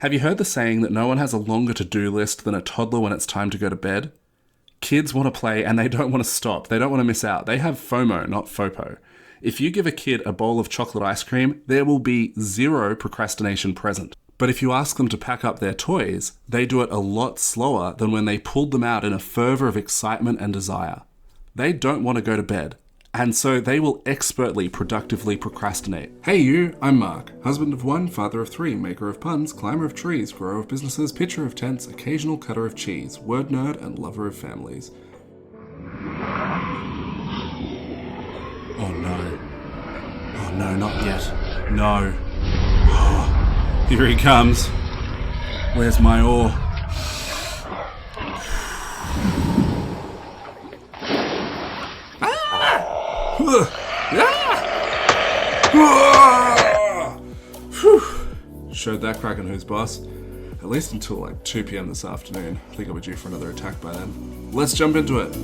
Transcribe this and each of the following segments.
Have you heard the saying that no one has a longer to-do list than a toddler when it's time to go to bed? Kids want to play and they don't want to stop. They don't want to miss out. They have FOMO, not F.O.P.O. If you give a kid a bowl of chocolate ice cream, there will be zero procrastination present. But if you ask them to pack up their toys, they do it a lot slower than when they pulled them out in a fervor of excitement and desire. They don't want to go to bed, and so they will expertly, productively procrastinate. Hey you, I'm Mark, husband of one, father of three, maker of puns, climber of trees, grower of businesses, pitcher of tents, occasional cutter of cheese, word nerd, and lover of families. Oh no. Oh no, not yet. No. Oh, here he comes. Where's my oar? Showed that Kraken who's boss. At least until like 2 p.m. this afternoon. I think I'll be due for another attack by then. Let's jump into it.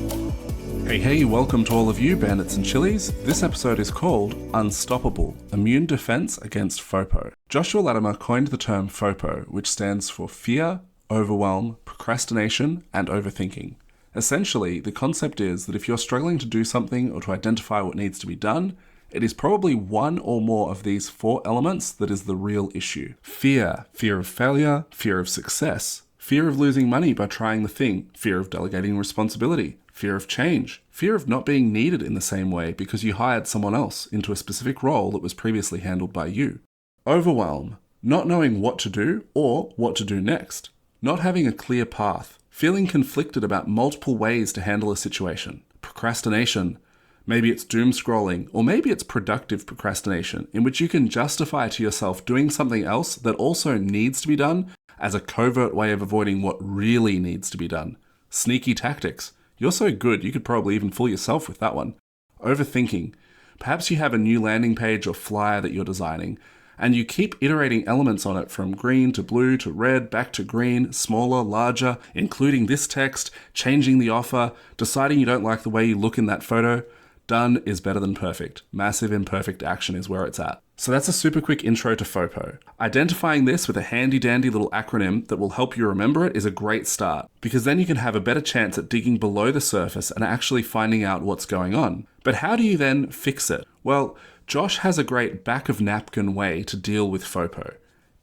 Hey, welcome to all of you bandits and chilies. This episode is called Unstoppable, Immune Defense Against F.O.P.O. Joshua Latimer coined the term F.O.P.O, which stands for fear, overwhelm, procrastination, and overthinking. Essentially, the concept is that if you're struggling to do something or to identify what needs to be done, it is probably one or more of these 4 elements that is the real issue. Fear of failure, fear of success, fear of losing money by trying the thing, fear of delegating responsibility, fear of change, fear of not being needed in the same way because you hired someone else into a specific role that was previously handled by you. Overwhelm, not knowing what to do or what to do next, not having a clear path, feeling conflicted about multiple ways to handle a situation. Procrastination, maybe it's doom scrolling, or maybe it's productive procrastination, in which you can justify to yourself doing something else that also needs to be done as a covert way of avoiding what really needs to be done. Sneaky tactics. You're so good, you could probably even fool yourself with that one. Overthinking. Perhaps you have a new landing page or flyer that you're designing, and you keep iterating elements on it from green to blue to red, back to green, smaller, larger, including this text, changing the offer, deciding you don't like the way you look in that photo. Done is better than perfect. Massive imperfect action is where it's at. So that's a super quick intro to F.O.P.O. Identifying this with a handy dandy little acronym that will help you remember it is a great start, because then you can have a better chance at digging below the surface and actually finding out what's going on. But how do you then fix it? Well, Josh has a great back of napkin way to deal with F.O.P.O.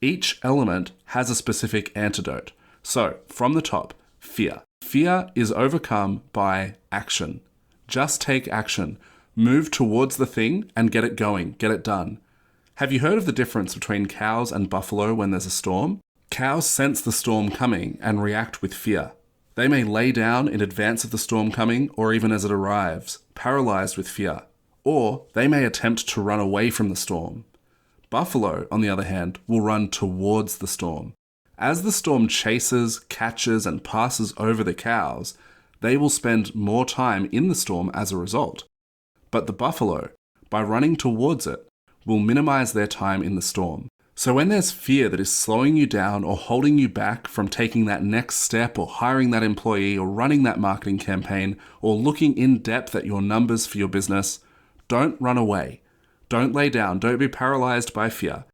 Each element has a specific antidote. So, from the top, fear. Fear is overcome by action. Just take action. Move towards the thing and get it going. Get it done. Have you heard of the difference between cows and buffalo when there's a storm? Cows sense the storm coming and react with fear. They may lay down in advance of the storm coming or even as it arrives, paralyzed with fear. Or they may attempt to run away from the storm. Buffalo, on the other hand, will run towards the storm. As the storm chases, catches, and passes over the cows, they will spend more time in the storm as a result. But the buffalo, by running towards it, will minimize their time in the storm. So when there's fear that is slowing you down or holding you back from taking that next step or hiring that employee or running that marketing campaign or looking in depth at your numbers for your business, don't run away. Don't lay down. Don't be paralyzed by fear.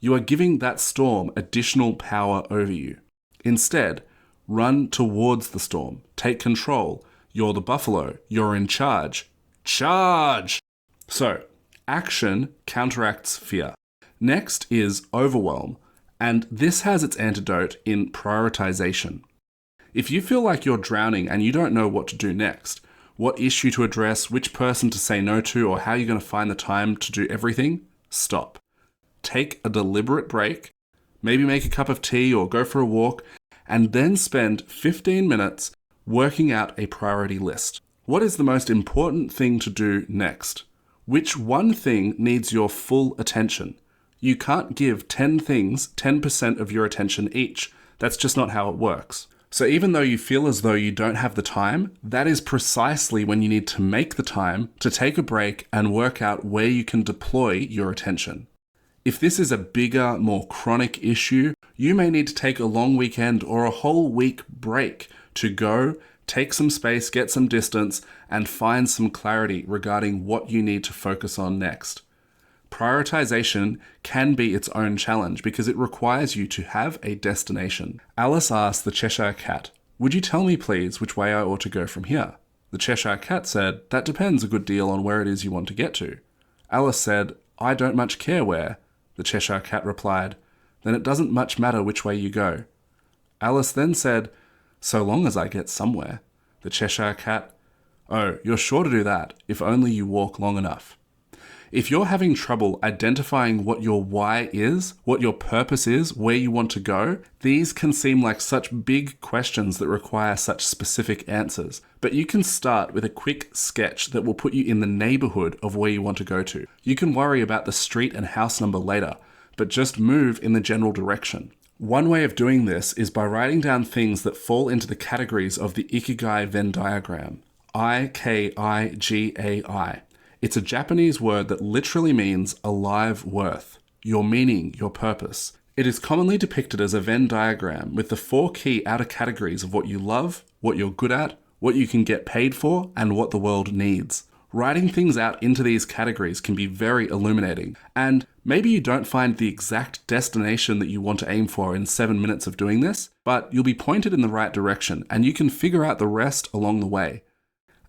You are giving that storm additional power over you. Instead, run towards the storm. Take control. You're the buffalo. You're in charge. Charge! So, action counteracts fear. Next is overwhelm, and this has its antidote in prioritization. If you feel like you're drowning and you don't know what to do next, what issue to address, which person to say no to, or how you're going to find the time to do everything, stop. Take a deliberate break, maybe make a cup of tea or go for a walk, and then spend 15 minutes working out a priority list. What is the most important thing to do next? Which one thing needs your full attention? You can't give 10 things 10% of your attention each. That's just not how it works. So even though you feel as though you don't have the time, that is precisely when you need to make the time to take a break and work out where you can deploy your attention. If this is a bigger, more chronic issue, you may need to take a long weekend or a whole week break to go, take some space, get some distance, and find some clarity regarding what you need to focus on next. Prioritization can be its own challenge because it requires you to have a destination. Alice asked the Cheshire Cat, "Would you tell me, please, which way I ought to go from here?" The Cheshire Cat said, "That depends a good deal on where it is you want to get to." Alice said, "I don't much care where." The Cheshire Cat replied, "Then it doesn't much matter which way you go." Alice then said, "So long as I get somewhere." The Cheshire Cat, "Oh, you're sure to do that, if only you walk long enough." If you're having trouble identifying what your why is, what your purpose is, where you want to go, these can seem like such big questions that require such specific answers. But you can start with a quick sketch that will put you in the neighborhood of where you want to go to. You can worry about the street and house number later, but just move in the general direction. One way of doing this is by writing down things that fall into the categories of the Ikigai Venn diagram. Ikigai. It's a Japanese word that literally means alive worth, your meaning, your purpose. It is commonly depicted as a Venn diagram with the 4 key outer categories of what you love, what you're good at, what you can get paid for, and what the world needs. Writing things out into these categories can be very illuminating, and maybe you don't find the exact destination that you want to aim for in 7 minutes of doing this, but you'll be pointed in the right direction, and you can figure out the rest along the way.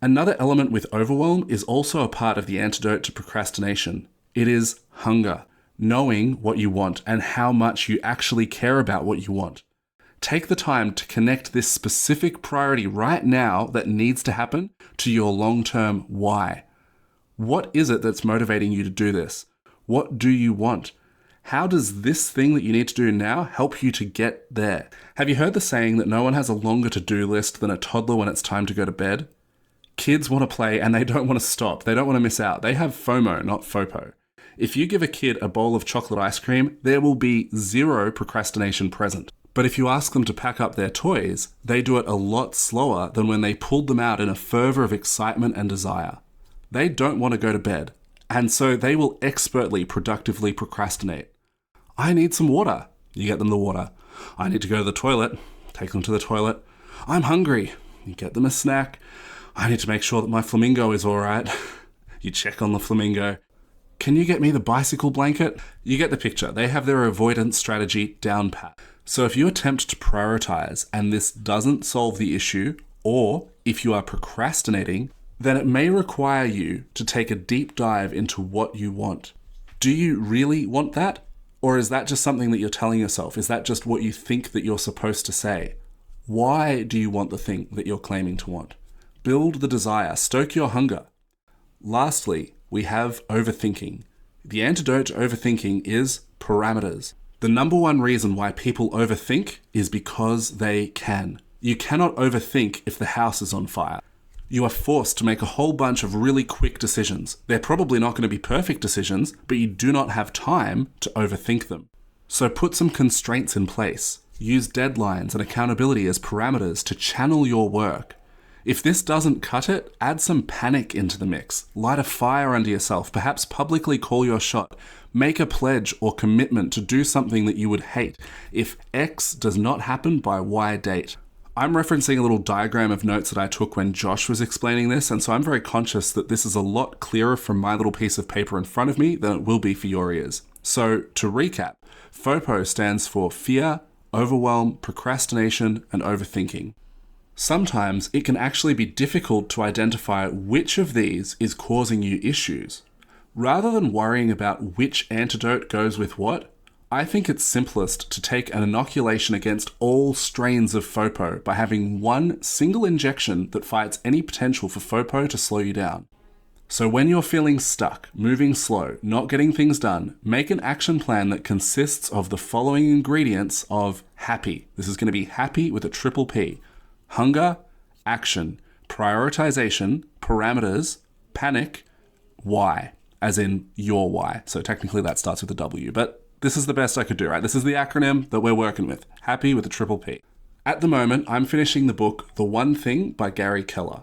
Another element with overwhelm is also a part of the antidote to procrastination. It is hunger, knowing what you want and how much you actually care about what you want. Take the time to connect this specific priority right now that needs to happen to your long-term why. What is it that's motivating you to do this? What do you want? How does this thing that you need to do now help you to get there? Have you heard the saying that no one has a longer to-do list than a toddler when it's time to go to bed? Kids want to play and they don't want to stop. They don't want to miss out. They have FOMO, not F.O.P.O. If you give a kid a bowl of chocolate ice cream, there will be zero procrastination present. But if you ask them to pack up their toys, they do it a lot slower than when they pulled them out in a fervor of excitement and desire. They don't want to go to bed, and so they will expertly, productively procrastinate. I need some water. You get them the water. I need to go to the toilet. Take them to the toilet. I'm hungry. You get them a snack. I need to make sure that my flamingo is all right. You check on the flamingo. Can you get me the bicycle blanket? You get the picture. They have their avoidance strategy down pat. So if you attempt to prioritize and this doesn't solve the issue, or if you are procrastinating, then it may require you to take a deep dive into what you want. Do you really want that? Or is that just something that you're telling yourself? Is that just what you think that you're supposed to say? Why do you want the thing that you're claiming to want? Build the desire, stoke your hunger. Lastly, we have overthinking. The antidote to overthinking is parameters. The number one reason why people overthink is because they can. You cannot overthink if the house is on fire. You are forced to make a whole bunch of really quick decisions. They're probably not going to be perfect decisions, but you do not have time to overthink them. So put some constraints in place. Use deadlines and accountability as parameters to channel your work. If this doesn't cut it, add some panic into the mix. Light a fire under yourself, perhaps publicly call your shot. Make a pledge or commitment to do something that you would hate if X does not happen by Y date. I'm referencing a little diagram of notes that I took when Josh was explaining this, and so I'm very conscious that this is a lot clearer from my little piece of paper in front of me than it will be for your ears. So to recap, F.O.P.O stands for fear, overwhelm, procrastination, and overthinking. Sometimes it can actually be difficult to identify which of these is causing you issues. Rather than worrying about which antidote goes with what, I think it's simplest to take an inoculation against all strains of F.O.P.O by having one single injection that fights any potential for F.O.P.O to slow you down. So when you're feeling stuck, moving slow, not getting things done, make an action plan that consists of the following ingredients of happy. This is going to be happy with a triple P. Hunger, action, prioritization, parameters, panic, why, as in your why. So technically that starts with a W, but this is the best I could do, right? This is the acronym that we're working with. Happy with a triple P. At the moment, I'm finishing the book The One Thing by Gary Keller.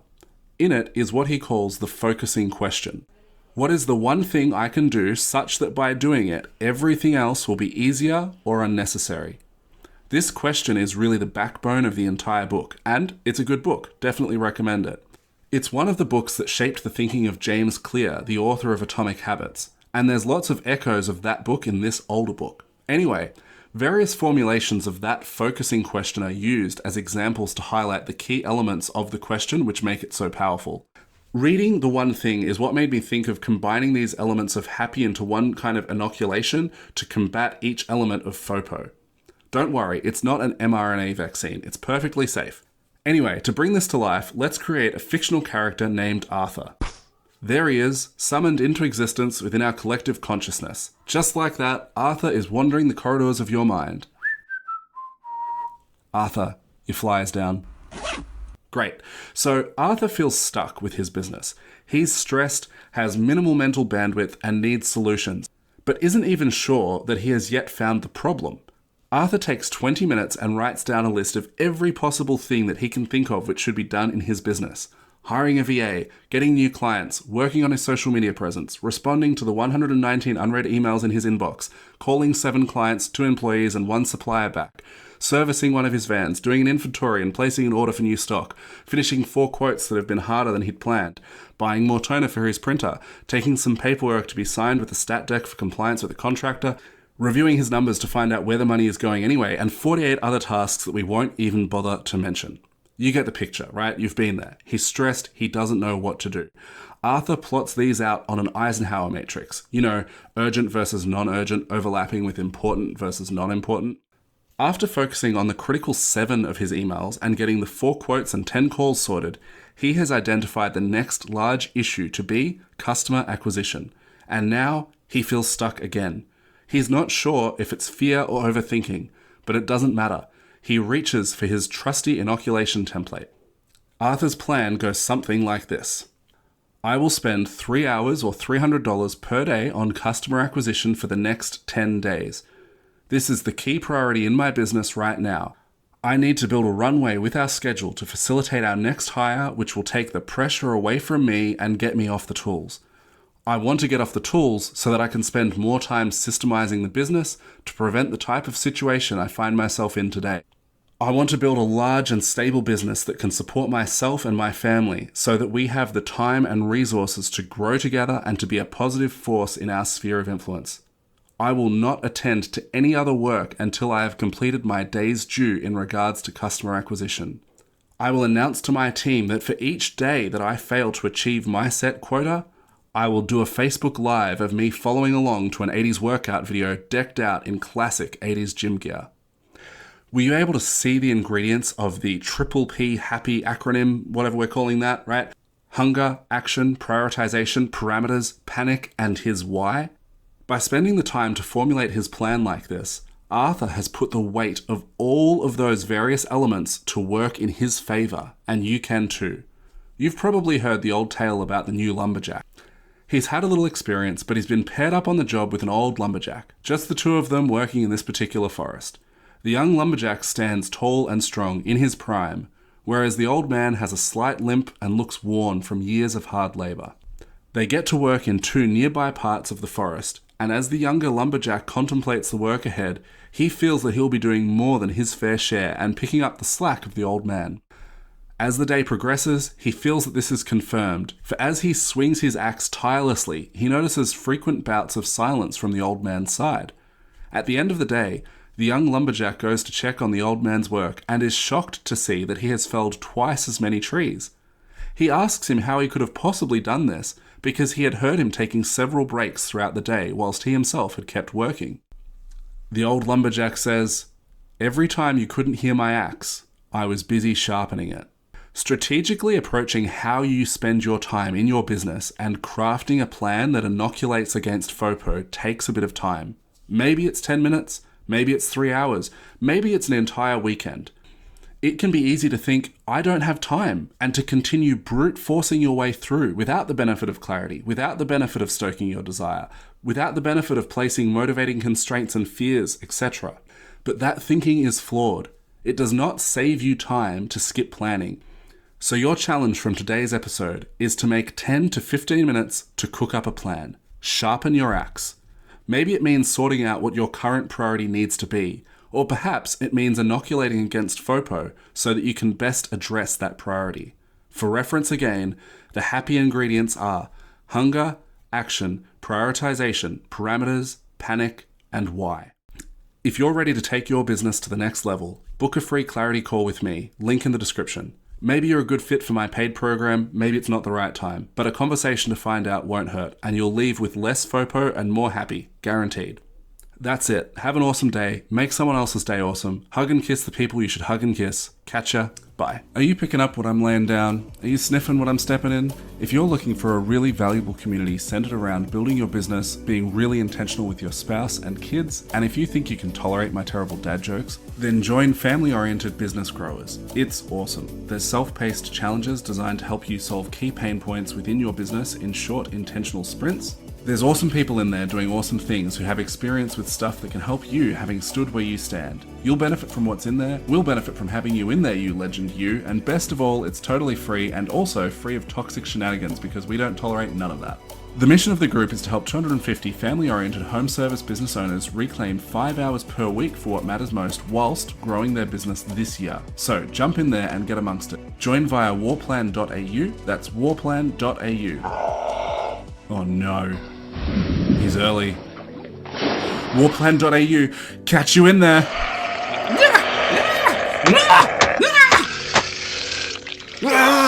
In it is what he calls the focusing question. What is the one thing I can do such that by doing it, everything else will be easier or unnecessary? This question is really the backbone of the entire book, and it's a good book. Definitely recommend it. It's one of the books that shaped the thinking of James Clear, the author of Atomic Habits, And there's lots of echoes of that book in this older book. Anyway, various formulations of that focusing question are used as examples to highlight the key elements of the question which make it so powerful. Reading The One Thing is what made me think of combining these elements of happy into one kind of inoculation to combat each element of F.O.P.O. Don't worry, it's not an mRNA vaccine. It's perfectly safe. Anyway, to bring this to life, let's create a fictional character named Arthur. There he is, summoned into existence within our collective consciousness. Just like that, Arthur is wandering the corridors of your mind. Arthur, your fly is down. Great. So Arthur feels stuck with his business. He's stressed, has minimal mental bandwidth, and needs solutions, but isn't even sure that he has yet found the problem. Arthur takes 20 minutes and writes down a list of every possible thing that he can think of which should be done in his business. Hiring a VA, getting new clients, working on his social media presence, responding to the 119 unread emails in his inbox, calling 7 clients, 2 employees, and 1 supplier back, servicing one of his vans, doing an inventory and placing an order for new stock, finishing 4 quotes that have been harder than he'd planned, buying more toner for his printer, taking some paperwork to be signed with the stat deck for compliance with the contractor, reviewing his numbers to find out where the money is going anyway, and 48 other tasks that we won't even bother to mention. You get the picture, right? You've been there. He's stressed. He doesn't know what to do. Arthur plots these out on an Eisenhower matrix. You know, urgent versus non-urgent, overlapping with important versus non-important. After focusing on the critical 7 of his emails and getting the 4 quotes and 10 calls sorted, he has identified the next large issue to be customer acquisition. And now he feels stuck again. He's not sure if it's fear or overthinking, but it doesn't matter. He reaches for his trusty inoculation template. Arthur's plan goes something like this. I will spend 3 hours or $300 per day on customer acquisition for the next 10 days. This is the key priority in my business right now. I need to build a runway with our schedule to facilitate our next hire, which will take the pressure away from me and get me off the tools. I want to get off the tools so that I can spend more time systemizing the business to prevent the type of situation I find myself in today. I want to build a large and stable business that can support myself and my family so that we have the time and resources to grow together and to be a positive force in our sphere of influence. I will not attend to any other work until I have completed my day's due in regards to customer acquisition. I will announce to my team that for each day that I fail to achieve my set quota, I will do a Facebook Live of me following along to an 80s workout video decked out in classic 80s gym gear. Were you able to see the ingredients of the H.A.P.P.P.Y happy acronym, whatever we're calling that, right? Hunger, action, prioritization, parameters, panic, and his why? By spending the time to formulate his plan like this, Arthur has put the weight of all of those various elements to work in his favor, and you can too. You've probably heard the old tale about the new lumberjack. He's had a little experience, but he's been paired up on the job with an old lumberjack, just the 2 of them working in this particular forest. The young lumberjack stands tall and strong in his prime, whereas the old man has a slight limp and looks worn from years of hard labor. They get to work in 2 nearby parts of the forest, and as the younger lumberjack contemplates the work ahead, he feels that he'll be doing more than his fair share and picking up the slack of the old man. As the day progresses, he feels that this is confirmed, for as he swings his axe tirelessly, he notices frequent bouts of silence from the old man's side. At the end of the day, the young lumberjack goes to check on the old man's work and is shocked to see that he has felled twice as many trees. He asks him how he could have possibly done this, because he had heard him taking several breaks throughout the day whilst he himself had kept working. The old lumberjack says, "Every time you couldn't hear my axe, I was busy sharpening it." Strategically approaching how you spend your time in your business and crafting a plan that inoculates against F.O.P.O takes a bit of time. Maybe it's 10 minutes, maybe it's 3 hours, maybe it's an entire weekend. It can be easy to think, I don't have time, and to continue brute forcing your way through without the benefit of clarity, without the benefit of stoking your desire, without the benefit of placing motivating constraints and fears, etc. But that thinking is flawed. It does not save you time to skip planning. So your challenge from today's episode is to make 10 to 15 minutes to cook up a plan. Sharpen your axe. Maybe it means sorting out what your current priority needs to be, or perhaps it means inoculating against F.O.P.O so that you can best address that priority. For reference again, the happy ingredients are hunger, action, prioritization, parameters, panic, and why. If you're ready to take your business to the next level, book a free clarity call with me, link in the description. Maybe you're a good fit for my paid program, maybe it's not the right time, but a conversation to find out won't hurt, and you'll leave with less F.O.P.O and more happy, guaranteed. That's it. Have an awesome day. Make someone else's day awesome. Hug and kiss the people you should hug and kiss. Catch ya. Bye. Are you picking up what I'm laying down? Are you sniffing what I'm stepping in? If you're looking for a really valuable community centered around building your business, being really intentional with your spouse and kids, and if you think you can tolerate my terrible dad jokes, then join Family-Oriented Business Growers. It's awesome. There's self-paced challenges designed to help you solve key pain points within your business in short, intentional sprints. There's awesome people in there doing awesome things who have experience with stuff that can help you, having stood where you stand. You'll benefit from what's in there, we'll benefit from having you in there, you legend you, and best of all, it's totally free and also free of toxic shenanigans because we don't tolerate none of that. The mission of the group is to help 250 family-oriented home service business owners reclaim 5 hours per week for what matters most whilst growing their business this year. So jump in there and get amongst it. Join via warplan.au, that's warplan.au. Oh no. He's early. Warplan.au. Catch you in there. Ah!